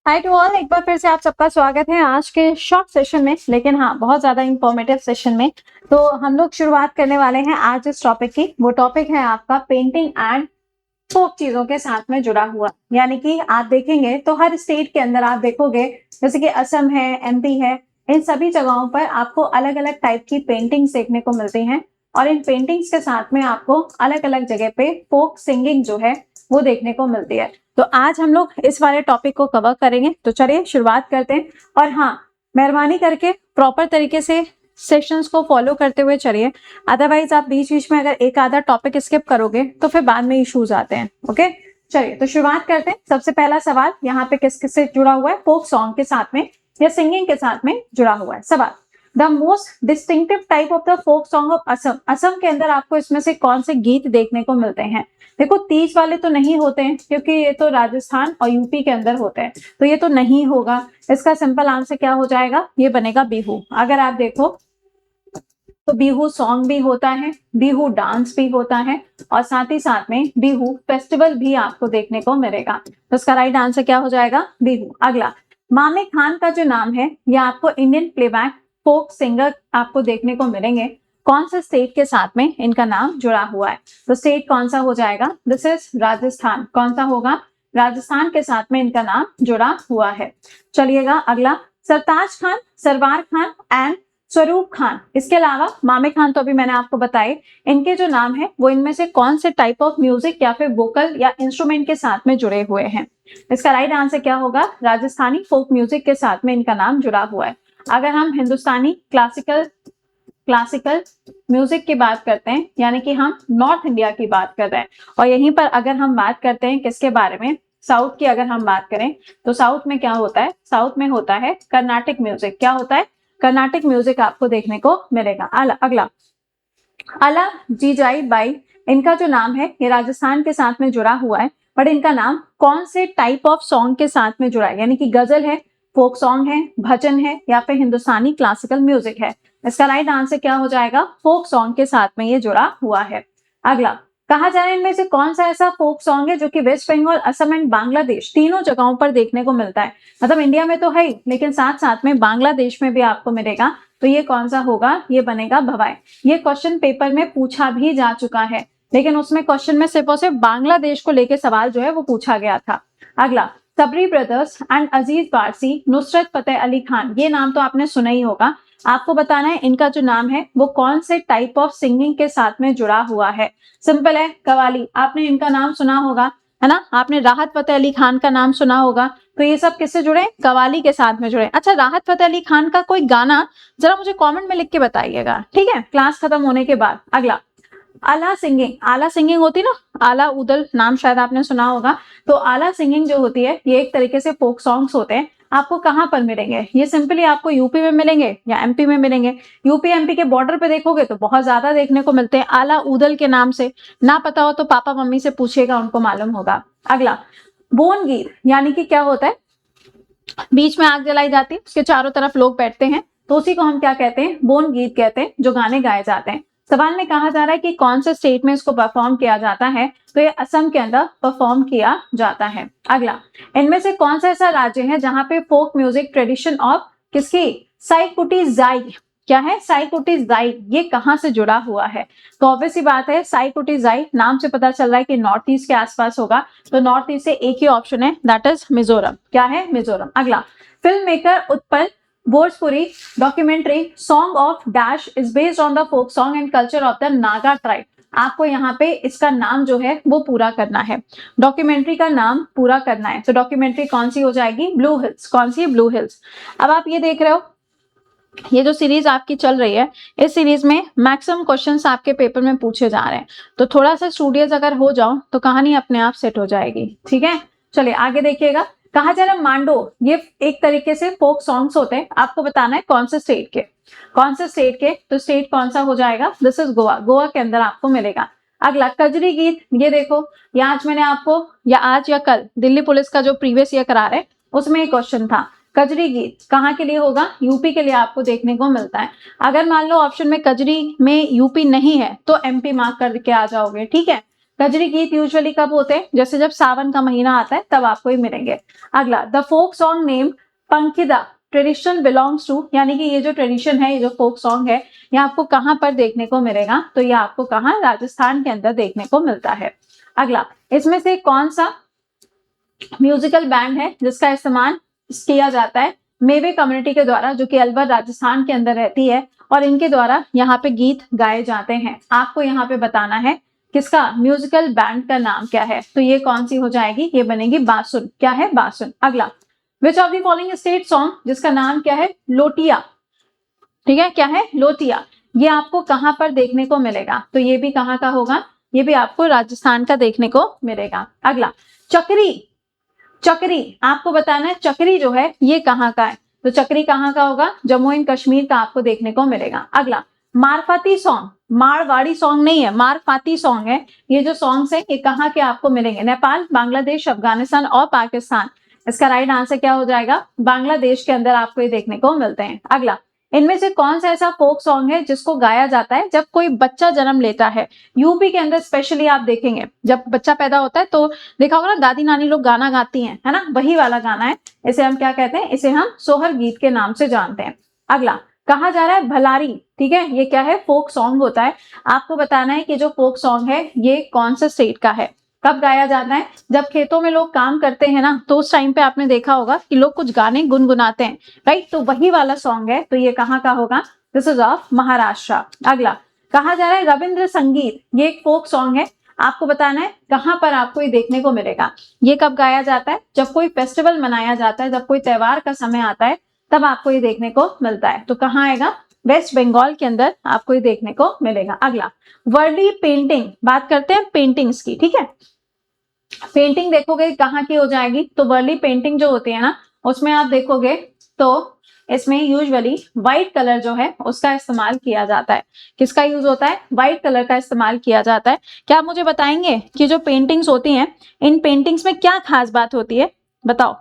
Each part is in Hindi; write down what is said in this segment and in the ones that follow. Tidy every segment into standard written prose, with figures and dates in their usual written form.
हाय टू ऑल, एक बार फिर से आप सबका स्वागत है आज के शॉर्ट सेशन में, लेकिन हाँ बहुत ज्यादा इंफॉर्मेटिव सेशन में। तो हम लोग शुरुआत करने वाले हैं आज इस टॉपिक की। वो टॉपिक है आपका पेंटिंग एंड फोक चीजों के साथ में जुड़ा हुआ। यानी कि आप देखेंगे तो हर स्टेट के अंदर आप देखोगे, जैसे कि असम है, एमपी है, इन सभी जगहों पर आपको अलग अलग टाइप की पेंटिंग्स देखने को मिलती हैं। और इन पेंटिंग्स के साथ में आपको अलग अलग जगह पे फोक सिंगिंग जो है वो देखने को मिलती है। तो आज हम लोग इस वाले टॉपिक को कवर करेंगे। तो चलिए शुरुआत करते हैं। और हाँ, मेहरबानी करके प्रॉपर तरीके से सेशंस को फॉलो करते हुए चलिए, अदरवाइज आप बीच बीच में अगर एक आधा टॉपिक स्किप करोगे तो फिर बाद में इश्यूज आते हैं। ओके, चलिए तो शुरुआत करते हैं। सबसे पहला सवाल यहाँ पे किस किस से जुड़ा हुआ है? फोक सॉन्ग के साथ में या सिंगिंग के साथ में जुड़ा हुआ है। सवाल, the most distinctive type of the folk song of Assam. Assam के अंदर आपको इसमें से कौन से गीत देखने को मिलते हैं? देखो, तीज वाले तो नहीं होते हैं क्योंकि ये तो राजस्थान और यूपी के अंदर होते हैं, तो ये तो नहीं होगा। इसका सिंपल आंसर क्या हो जाएगा? ये बनेगा बिहू। अगर आप देखो तो बिहू सॉन्ग भी होता है, बिहू डांस भी होता है, और साथ ही साथ में बिहू फेस्टिवल भी आपको देखने को मिलेगा। तो इसका राइट आंसर क्या हो जाएगा? बिहू। अगला, मामे खान का जो नाम है, यह आपको इंडियन प्लेबैक फोक सिंगर आपको देखने को मिलेंगे। कौन से स्टेट के साथ में इनका नाम जुड़ा हुआ है? तो स्टेट कौन सा हो जाएगा? This is Rajasthan. कौन सा होगा? राजस्थान के साथ में इनका नाम जुड़ा हुआ है। चलिएगा अगला, सरताज खान, सरवार खान एंड स्वरूप खान। इसके अलावा मामे खान तो अभी मैंने आपको बताए। इनके जो नाम है वो इनमें से कौन से टाइप ऑफ म्यूजिक या फिर वोकल या इंस्ट्रूमेंट के साथ में जुड़े हुए हैं? इसका राइट आंसर क्या होगा? राजस्थानी फोक म्यूजिक के साथ में इनका नाम जुड़ा हुआ है। अगर हम हिंदुस्तानी क्लासिकल म्यूजिक की बात करते हैं, यानी कि हम नॉर्थ इंडिया की बात कर रहे हैं, और यहीं पर अगर हम बात करते हैं किसके बारे में, साउथ की अगर हम बात करें, तो साउथ में क्या होता है? साउथ में होता है कर्नाटिक म्यूजिक। क्या होता है? कर्नाटिक म्यूजिक आपको देखने को मिलेगा। अगला, अला जीजाई बाई, इनका जो नाम है ये राजस्थान के साथ में जुड़ा हुआ है, बट इनका नाम कौन से टाइप ऑफ सॉन्ग के साथ में जुड़ा है? यानी कि गजल है, फोक सॉन्ग है, भजन है, या फिर हिंदुस्तानी क्लासिकल म्यूजिक है? इसका राइट आंसर क्या हो जाएगा? फोक सॉन्ग के साथ में ये जुड़ा हुआ है। अगला, कहा जा रहा है इनमें से कौन सा ऐसा फोक सॉन्ग है जो कि वेस्ट बंगाल, असम एंड बांग्लादेश तीनों जगहों पर देखने को मिलता है? मतलब इंडिया में तो है ही, लेकिन साथ साथ में बांग्लादेश में भी आपको मिलेगा। तो ये कौन सा होगा? ये बनेगा भवाई। ये क्वेश्चन पेपर में पूछा भी जा चुका है, लेकिन उसमें क्वेश्चन में सिर्फ और सिर्फ बांग्लादेश को लेकर सवाल जो है वो पूछा गया था। अगला, सबरी ब्रदर्स एंड अजीज पारसी, नुसरत फतेह अली खान, ये नाम तो आपने सुना ही होगा। आपको बताना है इनका जो नाम है वो कौन से टाइप ऑफ सिंगिंग के साथ में जुड़ा हुआ है। सिंपल है, कवाली। आपने इनका नाम सुना होगा, है ना? आपने राहत फतेह अली खान का नाम सुना होगा। तो ये सब किससे जुड़े? कवाली के साथ में जुड़े। अच्छा, राहत फतेह अली खान का कोई गाना जरा मुझे कमेंट में लिख के बताइएगा, ठीक है, क्लास खत्म होने के बाद। अगला, आला सिंगिंग। आला सिंगिंग होती ना, आला उदल नाम शायद आपने सुना होगा। तो आला सिंगिंग जो होती है ये एक तरीके से फोक सॉन्ग्स होते हैं। आपको कहाँ पर मिलेंगे? ये सिंपली आपको यूपी में मिलेंगे या एमपी में मिलेंगे। यूपी एमपी के बॉर्डर पे देखोगे तो बहुत ज्यादा देखने को मिलते हैं आला उदल के नाम से। ना पता हो तो पापा मम्मी से पूछिएगा, उनको मालूम होगा। अगला, बोन गीत, यानी कि क्या होता है? बीच में आग जलाई जाती है, उसके चारों तरफ लोग बैठते हैं, तो उसी को हम क्या कहते हैं? बोन गीत कहते हैं, जो गाने गाए जाते हैं। सवाल में कहा जा रहा है कि कौन से स्टेट में इसको परफॉर्म किया जाता है? तो ये असम के अंदर परफॉर्म किया जाता है। अगला, इनमें से कौन सा ऐसा राज्य है जहां पे फोक म्यूजिक ट्रेडिशन ऑफ किसकी? साइकुटी जाई। क्या है? साइकुटी जाई। ये कहां से जुड़ा हुआ है? तो ऑब्वियस सी बात है, साइकुटी जाई नाम से पता चल रहा है कि नॉर्थ ईस्ट के आसपास होगा। तो नॉर्थ ईस्ट से एक ही ऑप्शन है, दैट इज मिजोरम। क्या है? मिजोरम। अगला, film maker Utpal Bhojpuri documentary song of dash is based on the folk song and culture of the Naga tribe. आपको यहाँ पे इसका नाम जो है वो पूरा करना है, डॉक्यूमेंट्री का नाम पूरा करना है। तो डॉक्यूमेंट्री कौन सी हो जाएगी? Blue hills. कौन सी? Blue hills. अब आप ये देख रहे हो, ये जो सीरीज आपकी चल रही है, इस सीरीज में मैक्सिमम क्वेश्चंस आपके पेपर में पूछे जा रहे हैं। तो थोड़ा सा स्टूडियस अगर हो जाओ तो कहानी अपने आप सेट हो जाएगी, ठीक है? चलिए आगे देखिएगा। कहा जा रहा है मांडो, ये एक तरीके से फोक सॉन्ग्स होते हैं। आपको बताना है कौन से स्टेट के, कौन से स्टेट के। तो स्टेट कौन सा हो जाएगा? This is Goa. गोवा के अंदर आपको मिलेगा। अगला, कजरी गीत। ये देखो, या आज मैंने आपको, या आज या कल दिल्ली पुलिस का जो प्रीवियस ईयर करा रहे उसमें एक क्वेश्चन था, कजरी गीत कहाँ के लिए होगा? यूपी के लिए आपको देखने को मिलता है। अगर मान लो ऑप्शन में कजरी में यूपी नहीं है तो एमपी मार्क करके आ जाओगे, ठीक है? कजरी गीत यूजुअली कब होते हैं, जैसे जब सावन का महीना आता है तब आपको ये मिलेंगे। अगला, the folk song name Pankhida tradition belongs to, यानी कि ये जो ट्रेडिशन है, ये जो फोक सॉन्ग है, ये आपको कहां पर देखने को मिलेगा, तो ये आपको कहां, राजस्थान के अंदर देखने को मिलता है। अगला, इसमें से कौन सा म्यूजिकल बैंड है जिसका इस्तेमाल किया जाता है मेवे कम्युनिटी के द्वारा, जो कि अलवर राजस्थान के अंदर रहती है, और इनके द्वारा यहाँ पे गीत गाए जाते हैं। आपको यहाँ पे बताना है किसका म्यूजिकल बैंड का नाम क्या है, तो ये कौन सी हो जाएगी, ये बनेगी बासुन। क्या है, बासुन। अगला, which of the following state song, जिसका नाम क्या है, लोटिया। ठीक है, क्या है, लोटिया। ये आपको कहां पर देखने को मिलेगा, तो ये भी कहां का होगा, ये भी आपको राजस्थान का देखने को मिलेगा। अगला, चक्री। चक्री आपको बताना है, चक्री जो है ये कहाँ का है, तो चक्री कहाँ का होगा, जम्मू एंड कश्मीर का आपको देखने को मिलेगा। अगला, मारफाती सॉन्ग, मारवाड़ी सॉन्ग नहीं है, मारफाती सॉन्ग है। ये जो सॉन्ग्स है ये कहाँ के आपको मिलेंगे, नेपाल, बांग्लादेश, अफगानिस्तान और पाकिस्तान। इसका राइट आंसर क्या हो जाएगा, बांग्लादेश के अंदर आपको ये देखने को मिलते हैं। अगला, इनमें से कौन सा ऐसा फोक सॉन्ग है जिसको गाया जाता है जब कोई बच्चा जन्म लेता है। यूपी के अंदर स्पेशली आप देखेंगे जब बच्चा पैदा होता है तो देखा होगा ना, दादी नानी लोग गाना गाती हैं, है ना, वही वाला गाना है। इसे हम क्या कहते हैं, इसे हम सोहर गीत के नाम से जानते हैं। अगला, कहा जा रहा है भलारी। ठीक है, ये क्या है, फोक सॉन्ग होता है। आपको बताना है कि जो फोक सॉन्ग है ये कौन सा स्टेट का है, कब गाया जाता है, जब खेतों में लोग काम करते हैं ना, तो उस टाइम पे आपने देखा होगा कि लोग कुछ गाने गुनगुनाते हैं, राइट, तो वही वाला सॉन्ग है। तो ये कहाँ का होगा, दिस इज ऑफ महाराष्ट्र। अगला, कहा जा रहा है रविंद्र संगीत, ये एक फोक सॉन्ग है। आपको बताना है कहां पर आपको ये देखने को मिलेगा, ये कब गाया जाता है, जब कोई फेस्टिवल मनाया जाता है, जब कोई त्योहार का समय आता है तब आपको ये देखने को मिलता है। तो कहाँ आएगा, वेस्ट बंगाल के अंदर आपको ये देखने को मिलेगा। अगला, वर्ली पेंटिंग, बात करते हैं पेंटिंग्स की। ठीक है, पेंटिंग देखोगे कहाँ की हो जाएगी, तो वर्ली पेंटिंग जो होती है ना, उसमें आप देखोगे तो इसमें यूजुअली व्हाइट कलर जो है उसका इस्तेमाल किया जाता है। किसका यूज होता है, व्हाइट कलर का इस्तेमाल किया जाता है। क्या आप मुझे बताएंगे कि जो पेंटिंग्स होती हैं, इन पेंटिंग्स में क्या खास बात होती है, बताओ।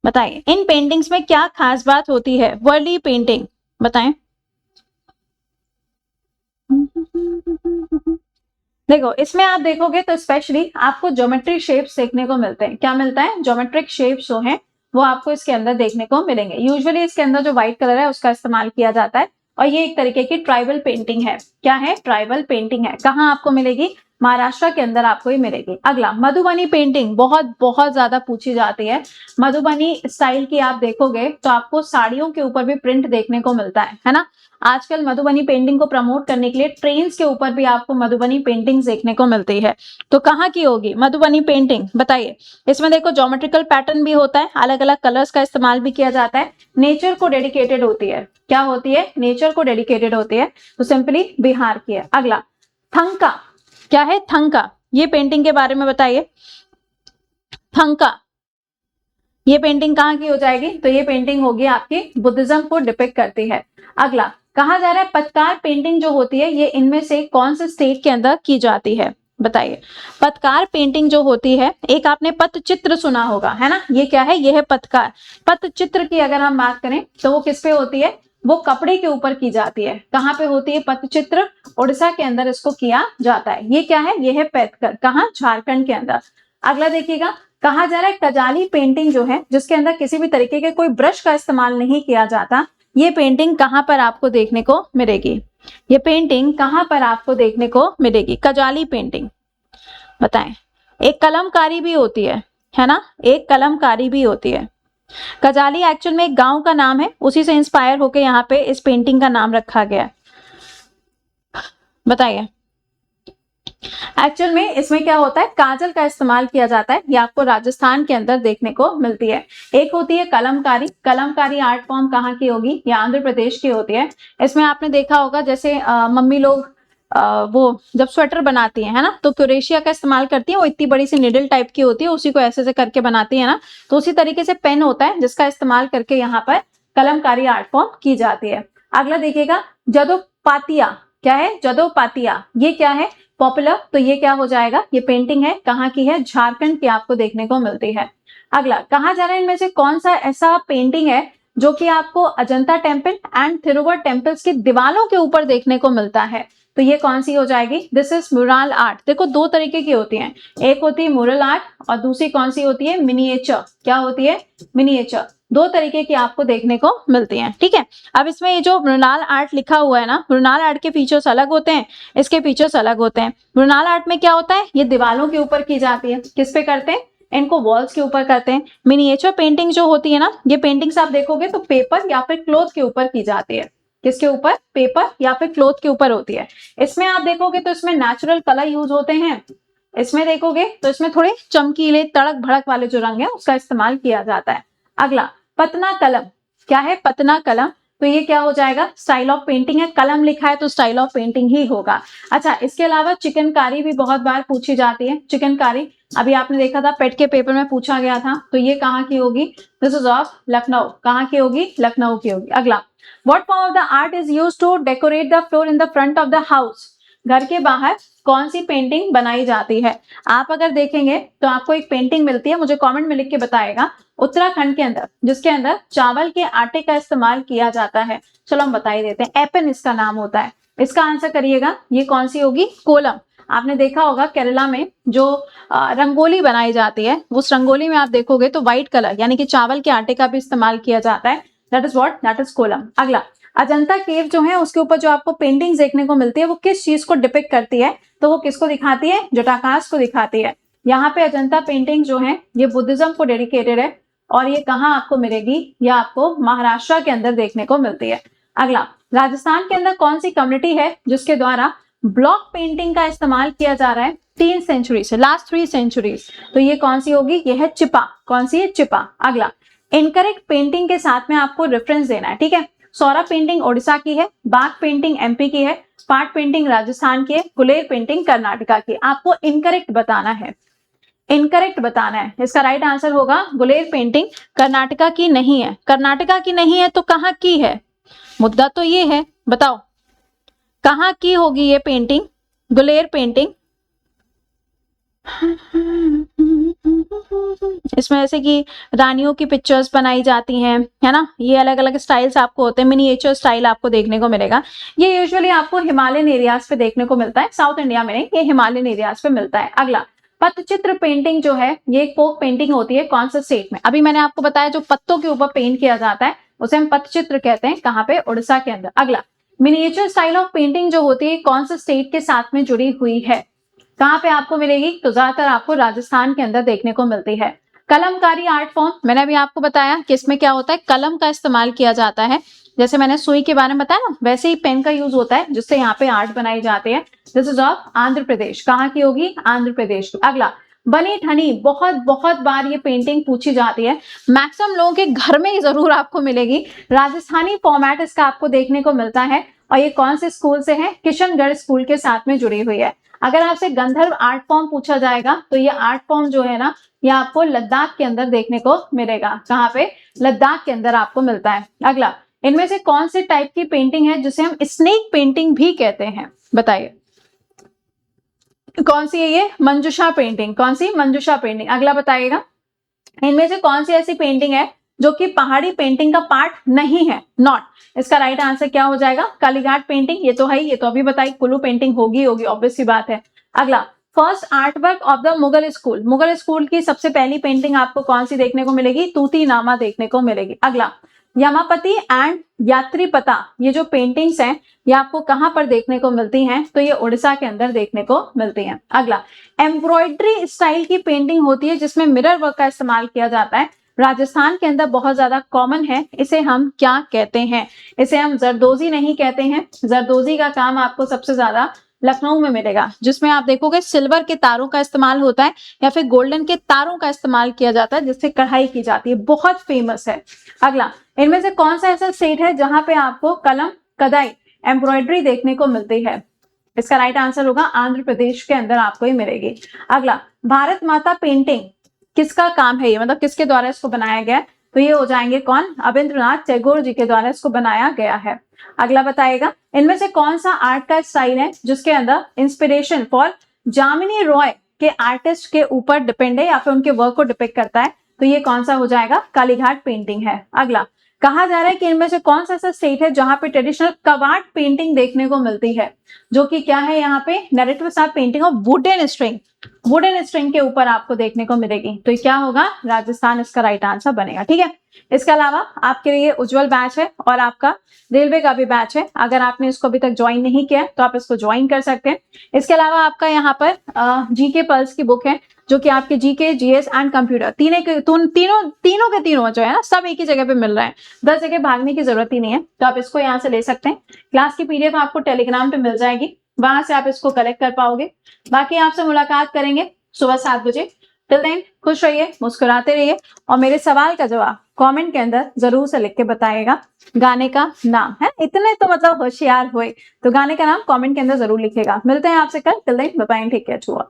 बताइए, इन पेंटिंग्स में क्या खास बात होती है, वर्ली पेंटिंग, बताएं। देखो, इसमें आप देखोगे तो स्पेशली आपको ज्योमेट्रिक शेप्स देखने को मिलते हैं। क्या मिलता है, ज्योमेट्रिक शेप्स जो हैं वो आपको इसके अंदर देखने को मिलेंगे। यूजुअली इसके अंदर जो व्हाइट कलर है उसका इस्तेमाल किया जाता है, और ये एक तरीके की ट्राइबल पेंटिंग है। क्या है, ट्राइबल पेंटिंग है। कहाँ आपको मिलेगी, महाराष्ट्र के अंदर आपको ही मिलेगी। अगला, मधुबनी पेंटिंग बहुत बहुत ज्यादा पूछी जाती है। मधुबनी स्टाइल की आप देखोगे तो आपको साड़ियों के ऊपर भी प्रिंट देखने को मिलता है ना। आजकल मधुबनी पेंटिंग को प्रमोट करने के लिए ट्रेन्स के ऊपर भी आपको मधुबनी पेंटिंग्स देखने को मिलती है। तो कहाँ की होगी मधुबनी पेंटिंग, बताइए। इसमें देखो ज्योमेट्रिकल पैटर्न भी होता है, अलग अलग कलर्स का इस्तेमाल भी किया जाता है, नेचर को डेडिकेटेड होती है। क्या होती है, नेचर को डेडिकेटेड होती है, तो सिंपली बिहार की है। अगला, थंका। क्या है, थंका, ये पेंटिंग के बारे में बताइए। थंका, ये पेंटिंग कहाँ की हो जाएगी, तो ये पेंटिंग होगी आपकी बुद्धिज्म को डिपिक्ट करती है। अगला, कहा जा रहा है पतकार पेंटिंग जो होती है ये इनमें से कौन से स्टेट के अंदर की जाती है, बताइए। पतकार पेंटिंग जो होती है, एक आपने पतचित्र सुना होगा, है ना, ये क्या है, ये है पतकार। पतचित्र की अगर हम बात करें तो वो किस पे होती है, वो कपड़े के ऊपर की जाती है। कहाँ पे होती है पतचित्र, उड़ीसा के अंदर इसको किया जाता है। ये क्या है, ये है पैतकर, कहाँ, झारखंड के अंदर। अगला देखिएगा, कहा जा रहा है कजाली पेंटिंग जो है, जिसके अंदर किसी भी तरीके के कोई ब्रश का इस्तेमाल नहीं किया जाता, ये पेंटिंग कहां पर आपको देखने को मिलेगी, ये पेंटिंग कहां पर आपको देखने को मिलेगी, कजाली पेंटिंग, बताएं। एक कलमकारी भी होती है ना, एक कलमकारी भी होती है। कजाली एक्चुअल में एक गांव का नाम है, उसी से इंस्पायर होकर यहाँ पे इस पेंटिंग का नाम रखा गया। बताइए, एक्चुअल में इसमें क्या होता है, काजल का इस्तेमाल किया जाता है, ये आपको राजस्थान के अंदर देखने को मिलती है। एक होती है कलमकारी, कलमकारी आर्ट फॉर्म कहाँ की होगी, ये आंध्र प्रदेश की होती है। इसमें आपने देखा होगा जैसे मम्मी लोग वो जब स्वेटर बनाती है ना, तो क्रोशिया का इस्तेमाल करती है, वो इतनी बड़ी सी निडल टाइप की होती है, उसी को ऐसे से करके बनाती है ना, तो उसी तरीके से पेन होता है जिसका इस्तेमाल करके यहाँ पर कलमकारी आर्ट फॉर्म की जाती है। अगला देखिएगा, जदोपातिया। क्या है, जदोपातिया, ये क्या है, पॉपुलर, तो ये क्या हो जाएगा, ये पेंटिंग है, कहाँ की है, झारखंड की आपको देखने को मिलती है। अगला, कहा जा रहा है इनमें से कौन सा ऐसा पेंटिंग है जो कि आपको अजंता टेम्पल एंड थिरुवर टेम्पल्स की दीवारों के ऊपर देखने को मिलता है। तो ये कौन सी हो जाएगी? This is mural art. देखो दो तरीके की होती हैं, एक होती है म्यूरल आर्ट और दूसरी कौन सी होती है? मिनिएचर। क्या होती है? मिनिएचर। दो तरीके की आपको देखने को मिलती हैं, ठीक है। अब इसमें ये जो मृणाल आर्ट लिखा हुआ है ना, मृणाल आर्ट के फीचर्स अलग होते हैं, इसके फीचर्स अलग होते हैं। मृणाल आर्ट में क्या होता है? ये दीवारों के ऊपर की जाती है। किस पे करते हैं? इनको वॉल्स के ऊपर करते हैं। मिनिएचर पेंटिंग जो होती है ना, ये पेंटिंग्स आप देखोगे तो पेपर या फिर क्लॉथ के ऊपर की जाती है। किसके ऊपर? पेपर या फिर क्लॉथ के ऊपर होती है। इसमें आप देखोगे तो इसमें नेचुरल कलर यूज होते हैं। इसमें देखोगे तो इसमें थोड़े चमकीले तड़क भड़क वाले जो रंग है उसका इस्तेमाल किया जाता है। अगला पतना कलम। क्या है? पतना कलम। तो ये क्या हो जाएगा? स्टाइल ऑफ पेंटिंग है। कलम लिखा है तो स्टाइल ऑफ पेंटिंग ही होगा। अच्छा, इसके अलावा चिकनकारी भी बहुत बार पूछी जाती है। चिकनकारी अभी आपने देखा था पेट के पेपर में पूछा गया था, तो ये कहाँ की होगी? This is of Lucknow. कहाँ की होगी? लखनऊ की होगी। अगला, what form of the art is used to decorate the floor in the front of the house? घर के बाहर कौन सी पेंटिंग बनाई जाती है? आप अगर देखेंगे तो आपको एक पेंटिंग मिलती है, मुझे कमेंट में लिख के बताएगा, उत्तराखंड के अंदर, जिसके अंदर चावल के आटे का इस्तेमाल किया जाता है। चलो हम बता ही देते हैं। एपन इसका नाम होता है। इसका आंसर करिएगा, ये कौन सी होगी? कोलम। आपने देखा होगा केरला में जो रंगोली बनाई जाती है, उस रंगोली में आप देखोगे तो व्हाइट कलर यानी कि चावल के आटे का भी इस्तेमाल किया जाता है। That is what? That is kolam. अगला, अजंता केव जो है उसके ऊपर जो आपको पेंटिंग्स देखने को मिलती है वो किस चीज को डिपिक्ट करती है? तो वो किसको दिखाती है? जटाकाश को दिखाती है। यहाँ पे अजंता पेंटिंग जो है ये बुद्धिज्म को डेडिकेटेड है और ये कहाँ आपको मिलेगी? ये आपको महाराष्ट्र के अंदर देखने को मिलती है। अगला, राजस्थान के अंदर कौन सी कम्युनिटी है जिसके द्वारा ब्लॉक पेंटिंग का इस्तेमाल किया जा रहा है 3 सेंचुरी से, लास्ट 3 सेंचुरीज? तो ये कौन सी होगी? ये है चिपा। कौन सी है? चिपा। अगला, इनकरेक्ट पेंटिंग के साथ में आपको रेफरेंस देना है, ठीक है। सौरा पेंटिंग ओडिशा की है, बाघ पेंटिंग एमपी की है, स्पाट पेंटिंग राजस्थान की है, गुलेर पेंटिंग कर्नाटका की। आपको इनकरेक्ट बताना है, इनकरेक्ट बताना है। इसका राइट आंसर होगा गुलेर पेंटिंग कर्नाटका की नहीं है। कर्नाटका की नहीं है तो कहाँ की है? मुद्दा तो ये है, बताओ कहाँ की होगी ये पेंटिंग? गुलेर पेंटिंग। इसमें जैसे कि रानियों की पिक्चर्स बनाई जाती हैं, है ना। ये अलग अलग स्टाइल्स आपको होते हैं, मिनिएचर स्टाइल आपको देखने को मिलेगा। ये यूजुअली आपको हिमालयन एरियाज पे देखने को मिलता है, साउथ इंडिया में नहीं, ये हिमालयन एरियाज पे मिलता है। अगला, पत्तचित्र पेंटिंग जो है ये एक फोक पेंटिंग होती है। कौन सा स्टेट में? अभी मैंने आपको बताया जो पत्तों के ऊपर पेंट किया जाता है उसे हम पत्तचित्र कहते हैं। कहाँ पे? उड़ीसा के अंदर। अगला, मिनिएचर स्टाइल ऑफ पेंटिंग जो होती है कौन सा स्टेट के साथ में जुड़ी हुई है? कहाँ पे आपको मिलेगी? तो ज्यादातर आपको राजस्थान के अंदर देखने को मिलती है। कलमकारी आर्ट फॉर्म, मैंने अभी आपको बताया कि इसमें क्या होता है, कलम का इस्तेमाल किया जाता है। जैसे मैंने सुई के बारे में बताया ना, वैसे ही पेन का यूज होता है जिससे यहाँ पे आर्ट बनाई जाती है। This is of Andhra Pradesh. कहाँ की होगी? आंध्र प्रदेश की। अगला, बनी ठनी, बहुत बहुत बार ये पेंटिंग पूछी जाती है, मैक्सिमम लोगों के घर में जरूर आपको मिलेगी। राजस्थानी फॉर्मेट इसका आपको देखने को मिलता है और ये कौन से स्कूल से है? किशनगढ़ स्कूल के साथ में जुड़ी हुई है। अगर आपसे गंधर्व आर्ट फॉर्म पूछा जाएगा तो ये आर्ट फॉर्म जो है ना, ये आपको लद्दाख के अंदर देखने को मिलेगा। कहाँ पे? लद्दाख के अंदर आपको मिलता है। अगला, इनमें से कौन से टाइप की पेंटिंग है जिसे हम स्नेक पेंटिंग भी कहते हैं? बताइए कौन सी है ये? मंजूषा पेंटिंग। कौन सी? मंजूषा पेंटिंग। अगला बताइएगा, इनमें से कौन सी ऐसी पेंटिंग है जो कि पहाड़ी पेंटिंग का पार्ट नहीं है? नॉट। इसका राइट आंसर क्या हो जाएगा? कालीघाट पेंटिंग। ये तो है, ये तो अभी बताई, कुल्लू पेंटिंग होगी होगी, ऑब्वियस सी बात है। अगला, first art work of the Mughal school. Mughal school की सबसे पहली पेंटिंग आपको कौन सी देखने को मिलेगी? तूती नामा देखने को मिलेगी। अगला, यमापति एंड यात्रीपता, ये जो पेंटिंग्स हैं ये आपको कहां पर देखने को मिलती हैं? तो ये उड़ीसा के अंदर देखने को मिलती हैं। अगला, एम्ब्रॉयडरी स्टाइल की पेंटिंग होती है जिसमें मिरर वर्क का इस्तेमाल किया जाता है, राजस्थान के अंदर बहुत ज्यादा कॉमन है। इसे हम क्या कहते हैं? इसे हम जरदोजी नहीं कहते हैं। जरदोजी का काम आपको सबसे ज्यादा लखनऊ में मिलेगा, जिसमें आप देखोगे सिल्वर के तारों का इस्तेमाल होता है या फिर गोल्डन के तारों का इस्तेमाल किया जाता है जिससे कढ़ाई की जाती है, बहुत फेमस है। अगला, इनमें से कौन सा ऐसा स्टेट है जहां पे आपको कलम कदाई एम्ब्रॉयडरी देखने को मिलती है? इसका राइट आंसर होगा आंध्र प्रदेश के अंदर आपको ही मिलेगी। अगला, भारत माता पेंटिंग किसका काम है? ये मतलब किसके द्वारा इसको बनाया गया? तो ये हो जाएंगे कौन? अविंद्रनाथ टैगोर जी के द्वारा इसको बनाया गया है। अगला बताएगा, इनमें से कौन सा आर्ट का स्टाइल है जिसके अंदर इंस्पिरेशन फॉर जामिनी रॉय के आर्टिस्ट के ऊपर डिपेंड है या फिर उनके वर्क को डिपिक्ट करता है? तो ये कौन सा हो जाएगा? कालीघाट पेंटिंग है। अगला, कहा जा रहा है कि इनमें से कौन सा ऐसा स्टेट है जहां पे ट्रेडिशनल कवाट पेंटिंग देखने को मिलती है, जो कि क्या है यहाँ पे नैरेटिव साथ पेंटिंग ऑफ वुडन स्ट्रिंग के ऊपर आपको देखने को मिलेगी। तो ये क्या होगा, राजस्थान इसका राइट आंसर बनेगा। ठीक है, इसके अलावा आपके लिए उज्जवल बैच है और आपका रेलवे का भी बैच है। अगर आपने इसको अभी तक ज्वाइन नहीं किया तो आप इसको ज्वाइन कर सकते हैं। इसके अलावा आपका यहाँ पर जीके पल्स की बुक है, जो कि आपके जीके, जीएस एंड कंप्यूटर तीनों के तीनों जो है ना सब एक ही जगह पे मिल रहा है। 10 जगह भागने की जरूरत ही नहीं है, तो आप इसको यहाँ से ले सकते हैं। क्लास की पीडीएफ आपको टेलीग्राम पे मिल जाएगी, वहां से आप इसको कलेक्ट कर पाओगे। बाकी आपसे मुलाकात करेंगे सुबह 7 बजे। टिल देन खुश रहिए, मुस्कुराते रहिए और मेरे सवाल का जवाब कमेंट के अंदर जरूर से लिख के बताइएगा। गाने का नाम है, इतने तो मतलब होशियार हुए तो गाने का नाम कमेंट के अंदर जरूर लिखेगा। मिलते हैं आपसे कल। Till then bye bye, take care to all.